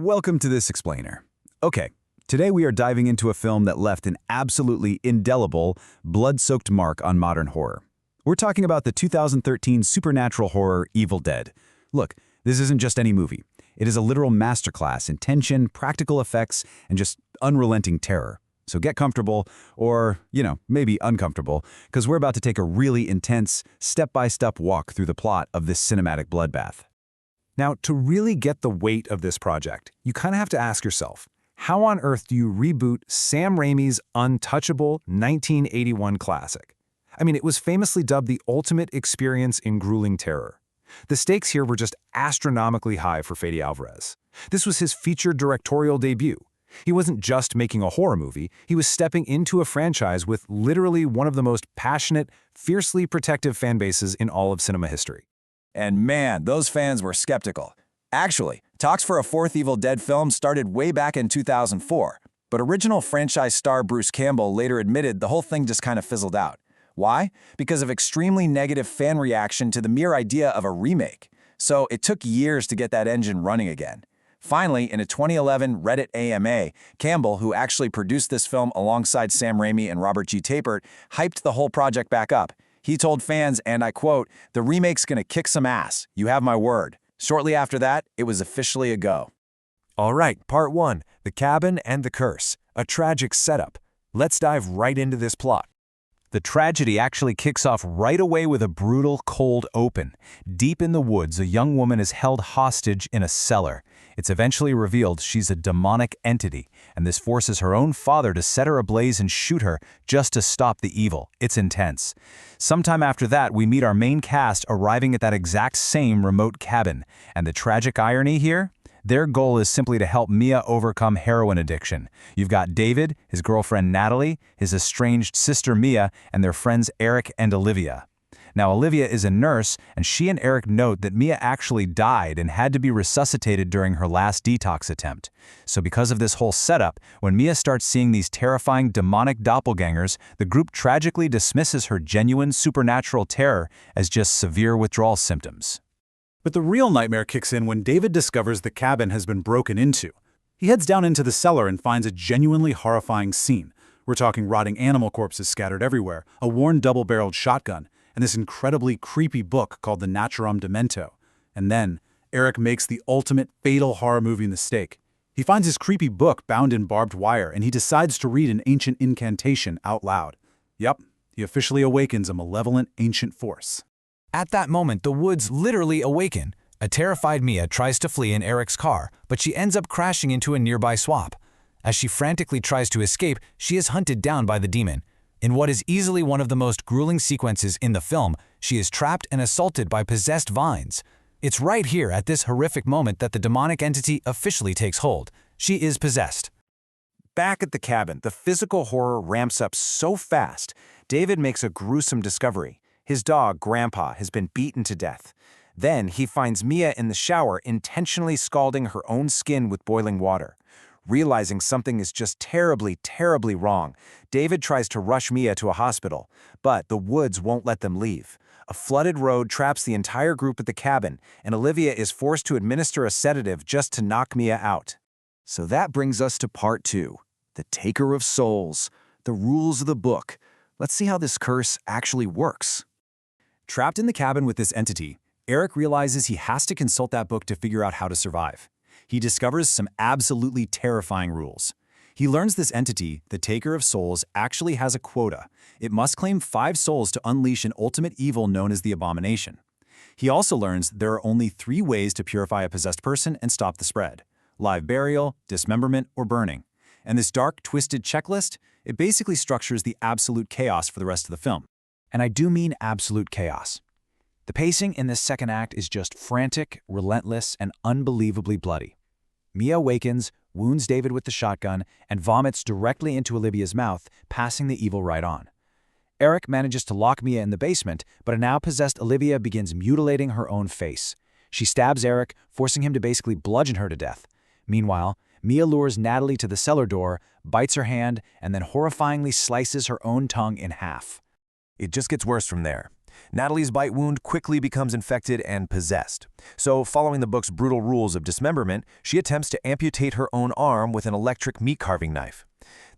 Welcome to this explainer. Okay, today we are diving into a film that left an absolutely indelible, blood-soaked mark on modern horror. We're talking about the 2013 supernatural horror Evil Dead. Look, this isn't just any movie. It is a literal masterclass in tension, practical effects, and just unrelenting terror. So get comfortable, or, maybe uncomfortable, because we're about to take a really intense, step-by-step walk through the plot of this cinematic bloodbath. Now, to really get the weight of this project, you kind of have to ask yourself, how on earth do you reboot Sam Raimi's untouchable 1981 classic? I mean, it was famously dubbed the ultimate experience in grueling terror. The stakes here were just astronomically high for Fede Álvarez. This was his featured directorial debut. He wasn't just making a horror movie, he was stepping into a franchise with literally one of the most passionate, fiercely protective fan bases in all of cinema history. And man, those fans were skeptical. Actually, talks for a fourth Evil Dead film started way back in 2004, but original franchise star Bruce Campbell later admitted the whole thing just kind of fizzled out. Why? Because of extremely negative fan reaction to the mere idea of a remake. So it took years to get that engine running again. Finally, in a 2011 Reddit AMA, Campbell, who actually produced this film alongside Sam Raimi and Robert G. Tapert, hyped the whole project back up. He told fans, and I quote, "The remake's gonna kick some ass. You have my word." Shortly after that, it was officially a go. All right, part 1, The Cabin and the Curse, a tragic setup. Let's dive right into this plot. The tragedy actually kicks off right away with a brutal, cold open. Deep in the woods, a young woman is held hostage in a cellar. It's eventually revealed she's a demonic entity, and this forces her own father to set her ablaze and shoot her just to stop the evil. It's intense. Sometime after that, we meet our main cast arriving at that exact same remote cabin. And the tragic irony here? Their goal is simply to help Mia overcome heroin addiction. You've got David, his girlfriend Natalie, his estranged sister Mia, and their friends Eric and Olivia. Now, Olivia is a nurse, and she and Eric note that Mia actually died and had to be resuscitated during her last detox attempt. So because of this whole setup, when Mia starts seeing these terrifying demonic doppelgangers, the group tragically dismisses her genuine supernatural terror as just severe withdrawal symptoms. But the real nightmare kicks in when David discovers the cabin has been broken into. He heads down into the cellar and finds a genuinely horrifying scene. We're talking rotting animal corpses scattered everywhere, a worn double-barreled shotgun, and this incredibly creepy book called the Necronomicon. And then, Eric makes the ultimate fatal horror movie mistake. He finds his creepy book bound in barbed wire, and he decides to read an ancient incantation out loud. Yep, he officially awakens a malevolent ancient force. At that moment, the woods literally awaken. A terrified Mia tries to flee in Eric's car, but she ends up crashing into a nearby swamp. As she frantically tries to escape, she is hunted down by the demon. In what is easily one of the most grueling sequences in the film, she is trapped and assaulted by possessed vines. It's right here at this horrific moment that the demonic entity officially takes hold. She is possessed. Back at the cabin, the physical horror ramps up so fast. David makes a gruesome discovery. His dog, Grandpa, has been beaten to death. Then he finds Mia in the shower intentionally scalding her own skin with boiling water. Realizing something is just terribly, terribly wrong, David tries to rush Mia to a hospital, but the woods won't let them leave. A flooded road traps the entire group at the cabin, and Olivia is forced to administer a sedative just to knock Mia out. So that brings us to part 2, the Taker of Souls, the rules of the book. Let's see how this curse actually works. Trapped in the cabin with this entity, Eric realizes he has to consult that book to figure out how to survive. He discovers some absolutely terrifying rules. He learns this entity, the Taker of Souls, actually has a quota. It must claim 5 souls to unleash an ultimate evil known as the Abomination. He also learns there are only 3 ways to purify a possessed person and stop the spread: live burial, dismemberment, or burning. And this dark, twisted checklist, it basically structures the absolute chaos for the rest of the film. And I do mean absolute chaos. The pacing in this second act is just frantic, relentless, and unbelievably bloody. Mia awakens, wounds David with the shotgun, and vomits directly into Olivia's mouth, passing the evil right on. Eric manages to lock Mia in the basement, but a now possessed Olivia begins mutilating her own face. She stabs Eric, forcing him to basically bludgeon her to death. Meanwhile, Mia lures Natalie to the cellar door, bites her hand, and then horrifyingly slices her own tongue in half. It just gets worse from there. Natalie's bite wound quickly becomes infected and possessed. So, following the book's brutal rules of dismemberment, she attempts to amputate her own arm with an electric meat-carving knife.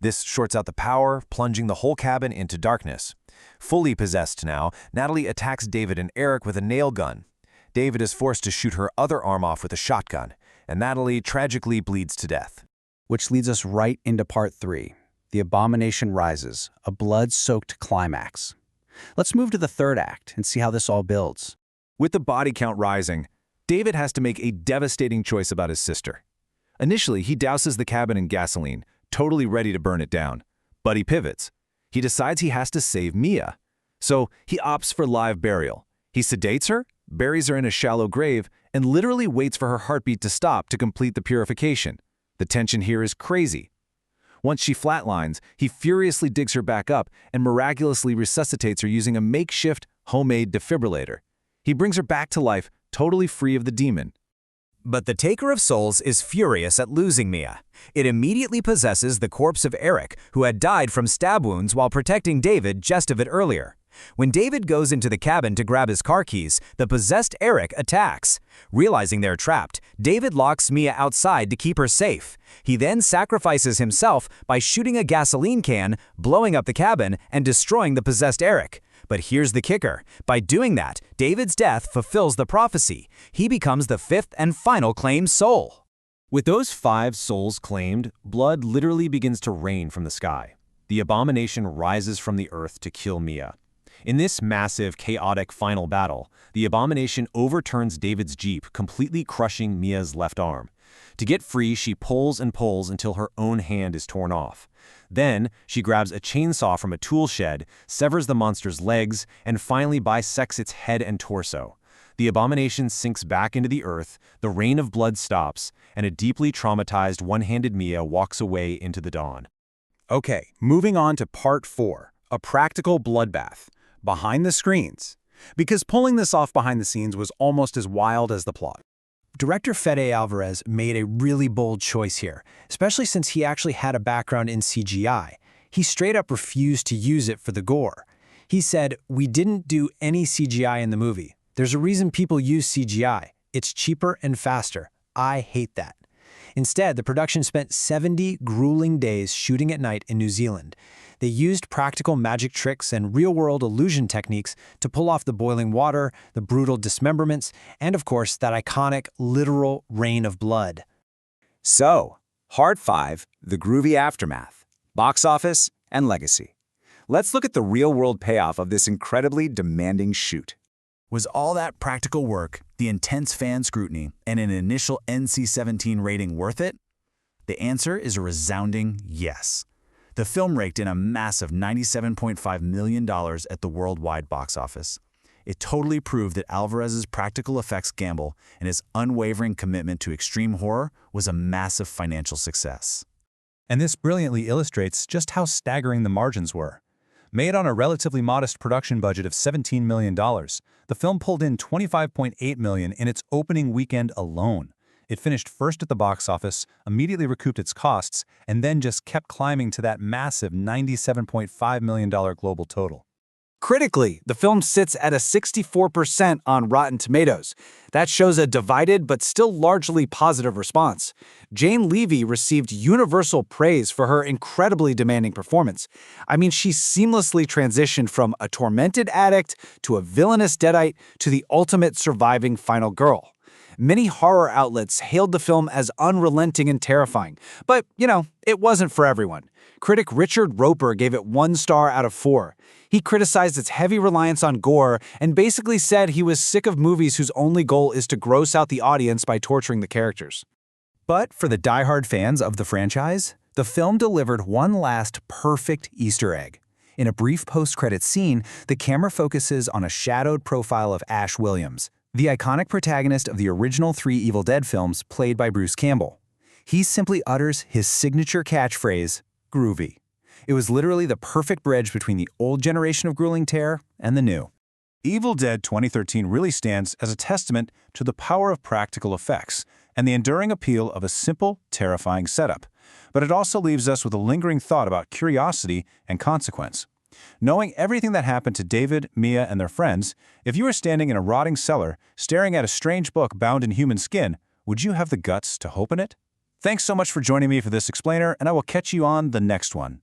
This shorts out the power, plunging the whole cabin into darkness. Fully possessed now, Natalie attacks David and Eric with a nail gun. David is forced to shoot her other arm off with a shotgun, and Natalie tragically bleeds to death. Which leads us right into part 3. The Abomination Rises, a blood-soaked climax. Let's move to the third act and see how this all builds. With the body count rising, David has to make a devastating choice about his sister. Initially, he douses the cabin in gasoline, totally ready to burn it down. But he pivots. He decides he has to save Mia. So he opts for live burial. He sedates her, buries her in a shallow grave, and literally waits for her heartbeat to stop to complete the purification. The tension here is crazy. Once she flatlines, he furiously digs her back up and miraculously resuscitates her using a makeshift, homemade defibrillator. He brings her back to life, totally free of the demon. But the Taker of Souls is furious at losing Mia. It immediately possesses the corpse of Eric, who had died from stab wounds while protecting David just a bit earlier. When David goes into the cabin to grab his car keys, the possessed Eric attacks. Realizing they're trapped, David locks Mia outside to keep her safe. He then sacrifices himself by shooting a gasoline can, blowing up the cabin, and destroying the possessed Eric. But here's the kicker. By doing that, David's death fulfills the prophecy. He becomes the fifth and final claimed soul. With those 5 souls claimed, blood literally begins to rain from the sky. The abomination rises from the earth to kill Mia. In this massive, chaotic final battle, the abomination overturns David's Jeep, completely crushing Mia's left arm. To get free, she pulls and pulls until her own hand is torn off. Then, she grabs a chainsaw from a tool shed, severs the monster's legs, and finally bisects its head and torso. The abomination sinks back into the earth, the rain of blood stops, and a deeply traumatized one-handed Mia walks away into the dawn. Okay, moving on to part 4, a practical bloodbath. Behind the screens, because pulling this off behind the scenes was almost as wild as the plot. Director Fede Álvarez made a really bold choice here, especially since he actually had a background in CGI. He straight up refused to use it for the gore. He said, "We didn't do any CGI in the movie. There's a reason people use CGI. It's cheaper and faster. I hate that." Instead, the production spent 70 grueling days shooting at night in New Zealand. They used practical magic tricks and real-world illusion techniques to pull off the boiling water, the brutal dismemberments, and of course, that iconic, literal rain of blood. So, Part 5, the groovy aftermath, box office, and legacy. Let's look at the real-world payoff of this incredibly demanding shoot. Was all that practical work, the intense fan scrutiny, and an initial NC-17 rating worth it? The answer is a resounding yes. The film raked in a massive $97.5 million at the worldwide box office. It totally proved that Alvarez's practical effects gamble and his unwavering commitment to extreme horror was a massive financial success. And this brilliantly illustrates just how staggering the margins were. Made on a relatively modest production budget of $17 million, the film pulled in $25.8 million in its opening weekend alone. It finished first at the box office, immediately recouped its costs, and then just kept climbing to that massive $97.5 million global total. Critically, the film sits at a 64% on Rotten Tomatoes. That shows a divided but still largely positive response. Jane Levy received universal praise for her incredibly demanding performance. I mean, she seamlessly transitioned from a tormented addict to a villainous Deadite to the ultimate surviving final girl. Many horror outlets hailed the film as unrelenting and terrifying, but, it wasn't for everyone. Critic Richard Roper gave it 1 star out of 4. He criticized its heavy reliance on gore and basically said he was sick of movies whose only goal is to gross out the audience by torturing the characters. But for the diehard fans of the franchise, the film delivered one last perfect Easter egg. In a brief post-credits scene, the camera focuses on a shadowed profile of Ash Williams, the iconic protagonist of the original 3 Evil Dead films played by Bruce Campbell. He simply utters his signature catchphrase, "groovy." It was literally the perfect bridge between the old generation of grueling terror and the new. Evil Dead 2013 really stands as a testament to the power of practical effects and the enduring appeal of a simple, terrifying setup. But it also leaves us with a lingering thought about curiosity and consequence. Knowing everything that happened to David, Mia, and their friends, if you were standing in a rotting cellar, staring at a strange book bound in human skin, would you have the guts to open it? Thanks so much for joining me for this explainer, and I will catch you on the next one.